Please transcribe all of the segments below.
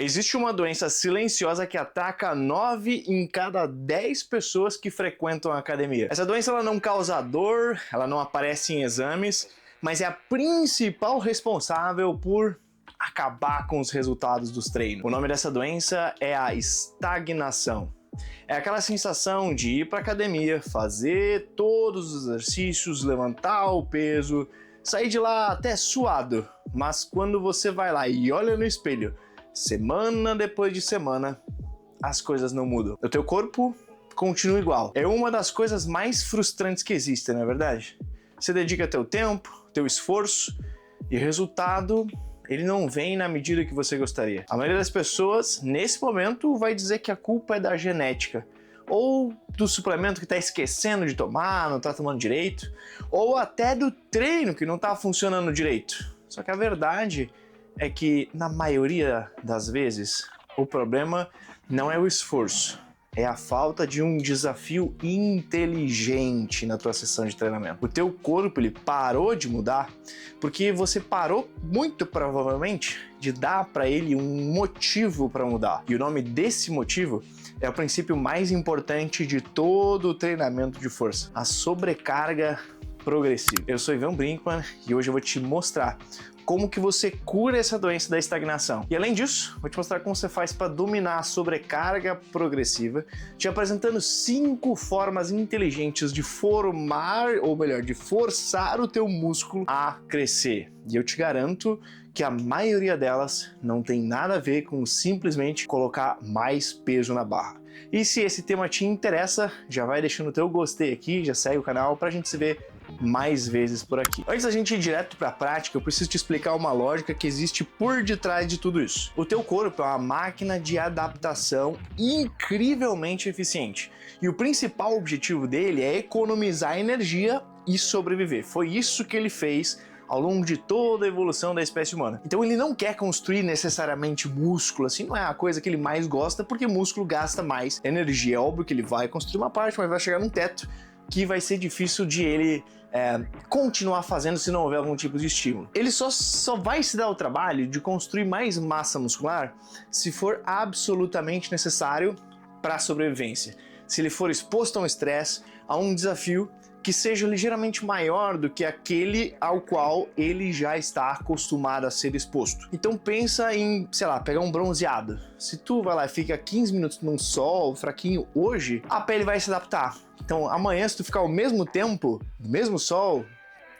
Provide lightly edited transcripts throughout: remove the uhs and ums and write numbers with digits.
Existe uma doença silenciosa que ataca 9 em cada 10 pessoas que frequentam a academia. Essa doença ela não causa dor, ela não aparece em exames, mas é a principal responsável por acabar com os resultados dos treinos. O nome dessa doença é a estagnação. É aquela sensação de ir para a academia, fazer todos os exercícios, levantar o peso, sair de lá até suado, mas quando você vai lá e olha no espelho, semana depois de semana, as coisas não mudam. O teu corpo continua igual. É uma das coisas mais frustrantes que existem, não é verdade? Você dedica teu tempo, teu esforço e o resultado, ele não vem na medida que você gostaria. A maioria das pessoas, nesse momento, vai dizer que a culpa é da genética, ou do suplemento que está esquecendo de tomar, não está tomando direito, ou até do treino que não está funcionando direito. Só que a verdade é que, na maioria das vezes, o problema não é o esforço, é a falta de um desafio inteligente na tua sessão de treinamento. O teu corpo, ele parou de mudar porque você parou, muito provavelmente, de dar para ele um motivo para mudar. E o nome desse motivo é o princípio mais importante de todo o treinamento de força: a sobrecarga progressiva. Eu sou Ivan Brinkman e hoje eu vou te mostrar como que você cura essa doença da estagnação. E além disso, vou te mostrar como você faz para dominar a sobrecarga progressiva, te apresentando 5 formas inteligentes de formar, ou melhor, de forçar o teu músculo a crescer. E eu te garanto que a maioria delas não tem nada a ver com simplesmente colocar mais peso na barra. E se esse tema te interessa, já vai deixando o teu gostei aqui, já segue o canal pra gente se ver mais vezes por aqui. Antes da gente ir direto para a prática, eu preciso te explicar uma lógica que existe por detrás de tudo isso. O teu corpo é uma máquina de adaptação incrivelmente eficiente. E o principal objetivo dele é economizar energia e sobreviver. Foi isso que ele fez ao longo de toda a evolução da espécie humana. Então ele não quer construir necessariamente músculo, assim, não é a coisa que ele mais gosta, porque músculo gasta mais energia. É óbvio que ele vai construir uma parte, mas vai chegar num teto que vai ser difícil de ele continuar fazendo se não houver algum tipo de estímulo. Ele só vai se dar o trabalho de construir mais massa muscular se for absolutamente necessário para a sobrevivência. Se ele for exposto a um estresse, a um desafio que seja ligeiramente maior do que aquele ao qual ele já está acostumado a ser exposto. Então pensa em, sei lá, pegar um bronzeado. Se tu vai lá e fica 15 minutos num sol fraquinho hoje, a pele vai se adaptar. Então amanhã, se tu ficar o mesmo tempo, no mesmo sol,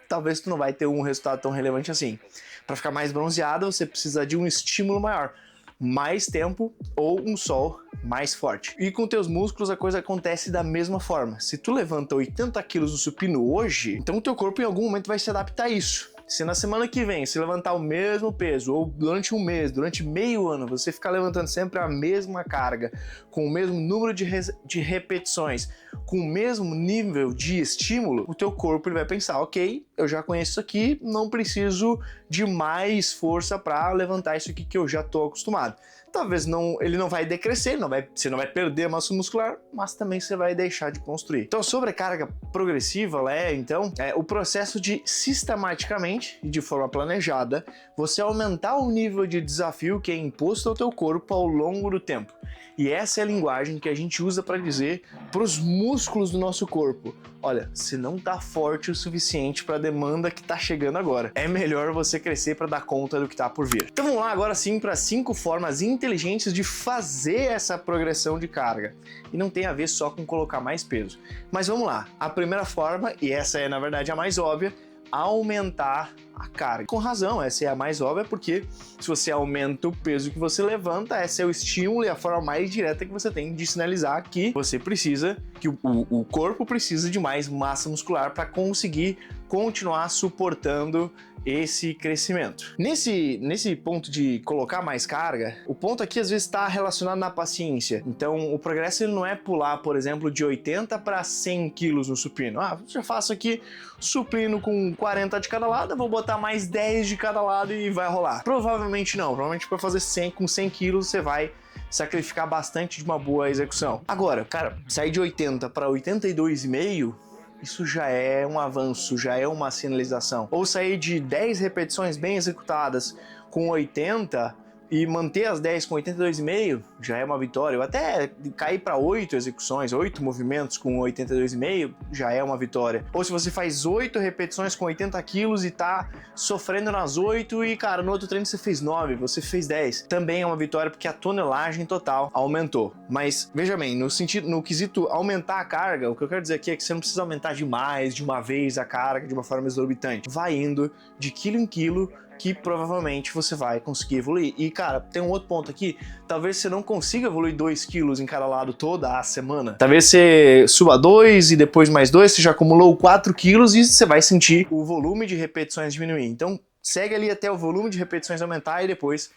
talvez tu não vai ter um resultado tão relevante assim. Para ficar mais bronzeado, você precisa de um estímulo maior, mais tempo ou um sol mais forte. E com teus músculos a coisa acontece da mesma forma. Se tu levanta 80 kg no supino hoje, então o teu corpo em algum momento vai se adaptar a isso. Se na semana que vem você levantar o mesmo peso, ou durante um mês, durante meio ano, você ficar levantando sempre a mesma carga, com o mesmo número de repetições, com o mesmo nível de estímulo, o teu corpo ele vai pensar, ok, eu já conheço isso aqui, não preciso de mais força para levantar isso aqui que eu já estou acostumado. Talvez ele não vai decrescer, você não vai perder a massa muscular, mas também você vai deixar de construir. Então, a sobrecarga progressiva é o processo de sistematicamente e de forma planejada você aumentar o nível de desafio que é imposto ao teu corpo ao longo do tempo. E essa é a linguagem que a gente usa para dizer para os músculos do nosso corpo: olha, você não está forte o suficiente para a demanda que está chegando agora. É melhor você crescer para dar conta do que está por vir. Então vamos lá agora sim para 5 formas inteligentes de fazer essa progressão de carga. E não tem a ver só com colocar mais peso. Mas vamos lá. A primeira forma, e essa é na verdade a mais óbvia, aumentar a carga. Com razão, essa é a mais óbvia, porque se você aumenta o peso que você levanta, esse é o estímulo e a forma mais direta que você tem de sinalizar que você precisa, que o corpo precisa de mais massa muscular para conseguir continuar suportando esse crescimento. Nesse ponto de colocar mais carga, o ponto aqui às vezes está relacionado na paciência. Então o progresso ele não é pular, por exemplo, de 80 para 100 quilos no supino. Já faço aqui supino com 40 de cada lado, eu vou botar mais 10 de cada lado e vai rolar. Provavelmente não, provavelmente para fazer 100 com 100 quilos você vai sacrificar bastante de uma boa execução. Agora, cara, sair de 80 para 82,5, isso já é um avanço, já é uma sinalização. Ou sair de 10 repetições bem executadas com 80 e manter as 10 com 82,5 já é uma vitória, ou até cair para 8 execuções, 8 movimentos com 82,5 já é uma vitória. Ou se você faz 8 repetições com 80 quilos e tá sofrendo nas 8 e, cara, no outro treino você fez 9, você fez 10, também é uma vitória porque a tonelagem total aumentou. Mas, veja bem, no quesito aumentar a carga, o que eu quero dizer aqui é que você não precisa aumentar demais, de uma vez a carga, de uma forma exorbitante. Vai indo de quilo em quilo, que provavelmente você vai conseguir evoluir. E, cara, tem um outro ponto aqui, talvez você não consiga evoluir 2 quilos em cada lado toda a semana. Talvez você suba 2 e depois mais 2, você já acumulou 4 quilos e você vai sentir o volume de repetições diminuir. Então, segue ali até o volume de repetições aumentar e depois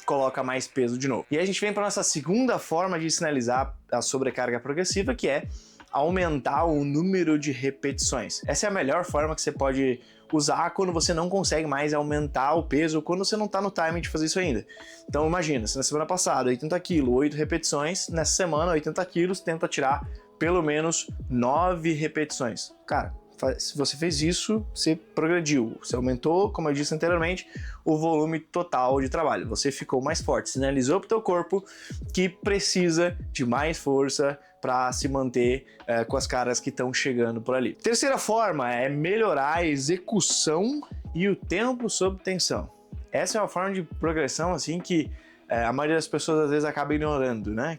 coloca mais peso de novo. E aí a gente vem para nossa segunda forma de sinalizar a sobrecarga progressiva, que é aumentar o número de repetições. Essa é a melhor forma que você pode usar quando você não consegue mais aumentar o peso, quando você não está no timing de fazer isso ainda. Então imagina, se na semana passada 80 kg, 8 repetições, nessa semana 80 kg, tenta tirar pelo menos 9 repetições. Cara, se você fez isso, você progrediu, você aumentou, como eu disse anteriormente, o volume total de trabalho, você ficou mais forte, sinalizou para o teu corpo que precisa de mais força para se manter com as caras que estão chegando por ali. Terceira forma é melhorar a execução e o tempo sob tensão. Essa é uma forma de progressão assim que a maioria das pessoas às vezes acaba ignorando, né?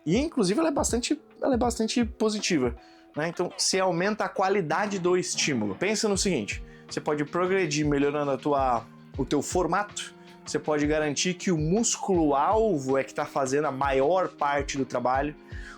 E inclusive ela é bastante positiva, né? Então você aumenta a qualidade do estímulo. Pensa no seguinte: você pode progredir melhorando o teu formato. Você pode garantir que o músculo-alvo é que está fazendo a maior parte do trabalho.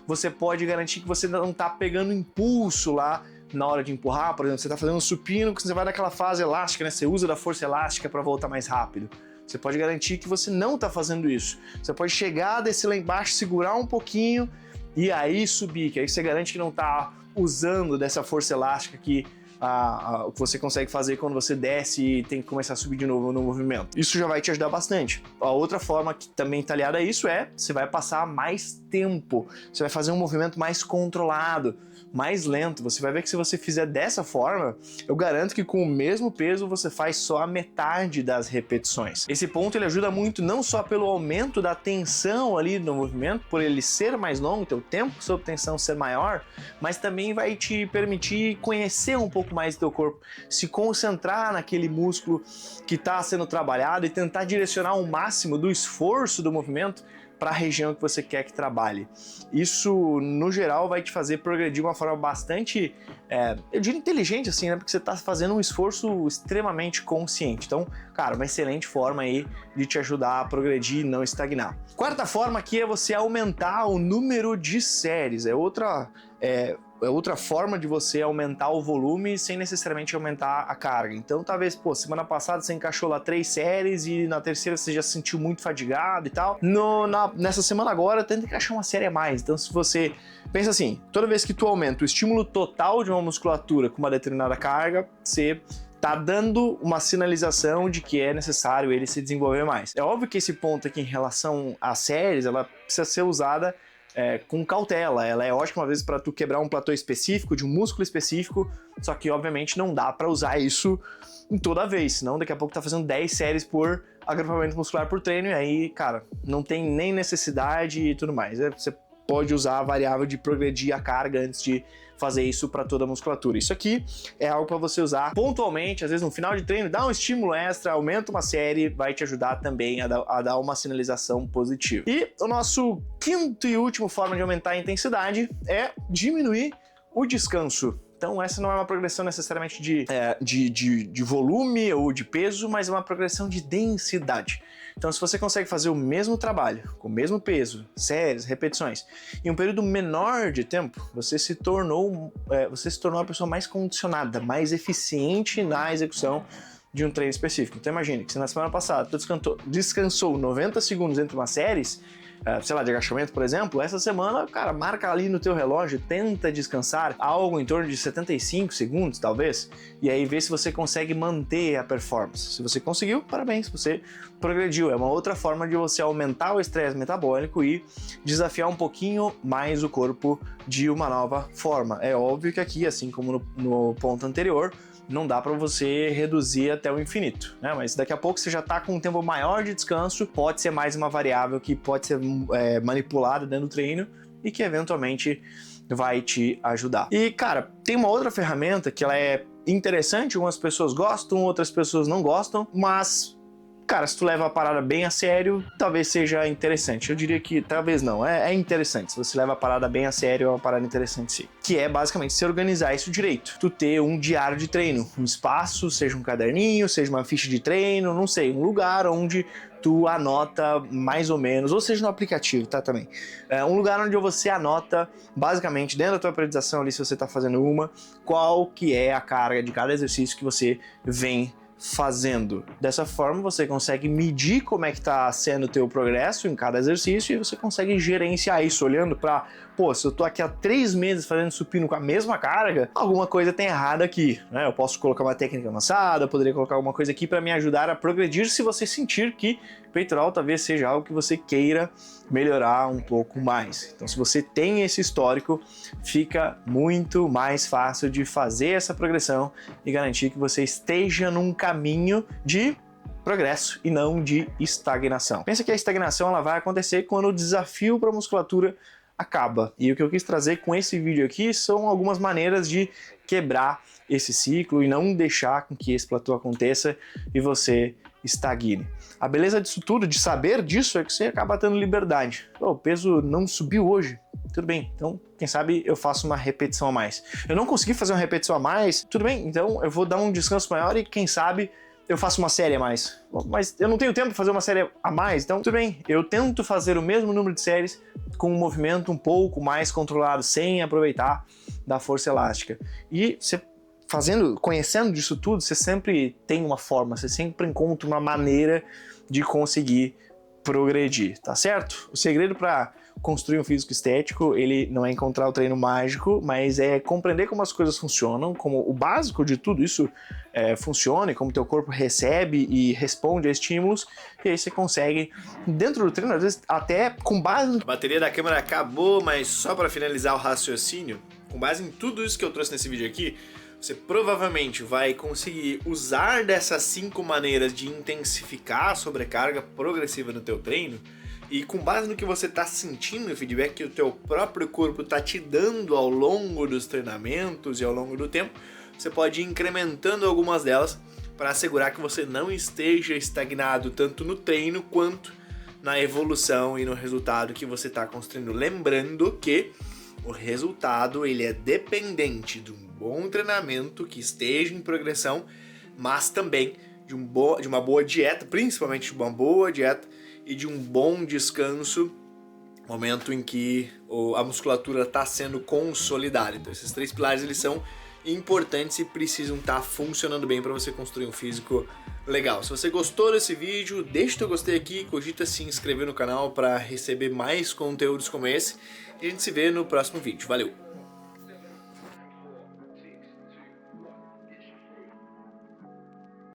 Você pode garantir que você não está pegando impulso lá na hora de empurrar. Por exemplo, você está fazendo um supino, que você vai naquela fase elástica, né? Você usa da força elástica para voltar mais rápido. Você pode garantir que você não está fazendo isso. Você pode chegar, descer lá embaixo, segurar um pouquinho e aí subir, que aí você garante que não está usando dessa força elástica que o que você consegue fazer quando você desce e tem que começar a subir de novo no movimento. Isso já vai te ajudar bastante. A outra forma que também está aliada a isso é você vai passar mais tempo, você vai fazer um movimento mais controlado, mais lento. Você vai ver que se você fizer dessa forma, eu garanto que com o mesmo peso você faz só a metade das repetições. Esse ponto ele ajuda muito não só pelo aumento da tensão ali no movimento, por ele ser mais longo, teu tempo sob tensão ser maior, mas também vai te permitir conhecer um pouco mais do teu corpo, se concentrar naquele músculo que está sendo trabalhado e tentar direcionar o máximo do esforço do movimento para a região que você quer que trabalhe. Isso, no geral, vai te fazer progredir de uma forma bastante, eu diria inteligente, assim, né? Porque você está fazendo um esforço extremamente consciente. Então, cara, uma excelente forma aí de te ajudar a progredir e não estagnar. Quarta forma aqui é você aumentar o número de séries. É outra forma de você aumentar o volume sem necessariamente aumentar a carga. Então, talvez, semana passada você encaixou lá 3 séries e na terceira você já se sentiu muito fadigado e tal. Nessa semana agora, tenta encaixar uma série a mais. Então, se você pensa assim, toda vez que tu aumenta o estímulo total de uma musculatura com uma determinada carga, você tá dando uma sinalização de que é necessário ele se desenvolver mais. É óbvio que esse ponto aqui em relação às séries, ela precisa ser usada com cautela. Ela é ótima às vezes para tu quebrar um platô específico, de um músculo específico, só que obviamente não dá para usar isso em toda vez, senão daqui a pouco tá fazendo 10 séries por agrupamento muscular por treino e aí, cara, não tem nem necessidade e tudo mais. Você pode usar a variável de progredir a carga antes de fazer isso para toda a musculatura. Isso aqui é algo para você usar pontualmente, às vezes no final de treino, dá um estímulo extra, aumenta uma série, vai te ajudar também a dar uma sinalização positiva. E o nosso quinto e último forma de aumentar a intensidade é diminuir o descanso. Então essa não é uma progressão necessariamente de volume ou de peso, mas é uma progressão de densidade. Então se você consegue fazer o mesmo trabalho, com o mesmo peso, séries, repetições, em um período menor de tempo, você se tornou uma pessoa mais condicionada, mais eficiente na execução de um treino específico. Então imagine que se na semana passada tu descansou 90 segundos entre umas séries, sei lá, de agachamento, por exemplo, essa semana, cara, marca ali no teu relógio, tenta descansar algo em torno de 75 segundos, talvez, e aí vê se você consegue manter a performance. Se você conseguiu, parabéns, você progrediu. É uma outra forma de você aumentar o estresse metabólico e desafiar um pouquinho mais o corpo de uma nova forma. É óbvio que aqui, assim como no ponto anterior, não dá para você reduzir até o infinito, né? Mas daqui a pouco você já tá com um tempo maior de descanso, pode ser mais uma variável que pode ser manipulada dentro do treino e que eventualmente vai te ajudar. E, cara, tem uma outra ferramenta que ela é interessante, algumas pessoas gostam, outras pessoas não gostam, mas, cara, se tu leva a parada bem a sério, talvez seja interessante. Eu diria que talvez não, é interessante. Se você leva a parada bem a sério, é uma parada interessante sim. Que é basicamente se organizar isso direito. Tu ter um diário de treino, um espaço, seja um caderninho, seja uma ficha de treino, não sei, um lugar onde tu anota mais ou menos, ou seja no aplicativo, tá, também. Um lugar onde você anota, basicamente, dentro da tua periodização ali, se você tá fazendo uma, qual que é a carga de cada exercício que você vem fazendo. Dessa forma você consegue medir como é que tá sendo o teu progresso em cada exercício e você consegue gerenciar isso, olhando para, pô, se eu tô aqui há 3 meses fazendo supino com a mesma carga, alguma coisa tem errado aqui, né? Eu posso colocar uma técnica avançada, eu poderia colocar alguma coisa aqui para me ajudar a progredir se você sentir que peitoral talvez seja algo que você queira melhorar um pouco mais. Então, se você tem esse histórico, fica muito mais fácil de fazer essa progressão e garantir que você esteja num caminho de progresso e não de estagnação. Pensa que a estagnação ela vai acontecer quando o desafio para a musculatura acaba. E o que eu quis trazer com esse vídeo aqui são algumas maneiras de quebrar esse ciclo e não deixar com que esse platô aconteça e você estagne. A beleza disso tudo, de saber disso, é que você acaba tendo liberdade. O peso não subiu hoje, tudo bem, então quem sabe eu faço uma repetição a mais. Eu não consegui fazer uma repetição a mais, tudo bem, então eu vou dar um descanso maior e quem sabe eu faço uma série a mais. Mas eu não tenho tempo para fazer uma série a mais, então tudo bem, eu tento fazer o mesmo número de séries com um movimento um pouco mais controlado, sem aproveitar da força elástica. E você conhecendo disso tudo, você sempre tem uma forma, você sempre encontra uma maneira de conseguir progredir, tá certo? O segredo para construir um físico estético, ele não é encontrar o treino mágico, mas é compreender como as coisas funcionam, como o básico de tudo isso funciona, e como teu corpo recebe e responde a estímulos, e aí você consegue, dentro do treino, às vezes até com base... A bateria da câmera acabou, mas só para finalizar o raciocínio, com base em tudo isso que eu trouxe nesse vídeo aqui, você provavelmente vai conseguir usar dessas 5 maneiras de intensificar a sobrecarga progressiva no teu treino e com base no que você está sentindo, o feedback que o teu próprio corpo está te dando ao longo dos treinamentos e ao longo do tempo, você pode ir incrementando algumas delas para assegurar que você não esteja estagnado tanto no treino quanto na evolução e no resultado que você está construindo. Lembrando que o resultado ele é dependente de um bom treinamento que esteja em progressão, mas também de uma boa dieta, principalmente de uma boa dieta e de um bom descanso, momento em que a musculatura está sendo consolidada. Então esses 3 pilares eles são importantes e precisam estar funcionando bem para você construir um físico legal. Se você gostou desse vídeo, deixa o teu gostei aqui, cogita se inscrever no canal para receber mais conteúdos como esse e a gente se vê no próximo vídeo. Valeu!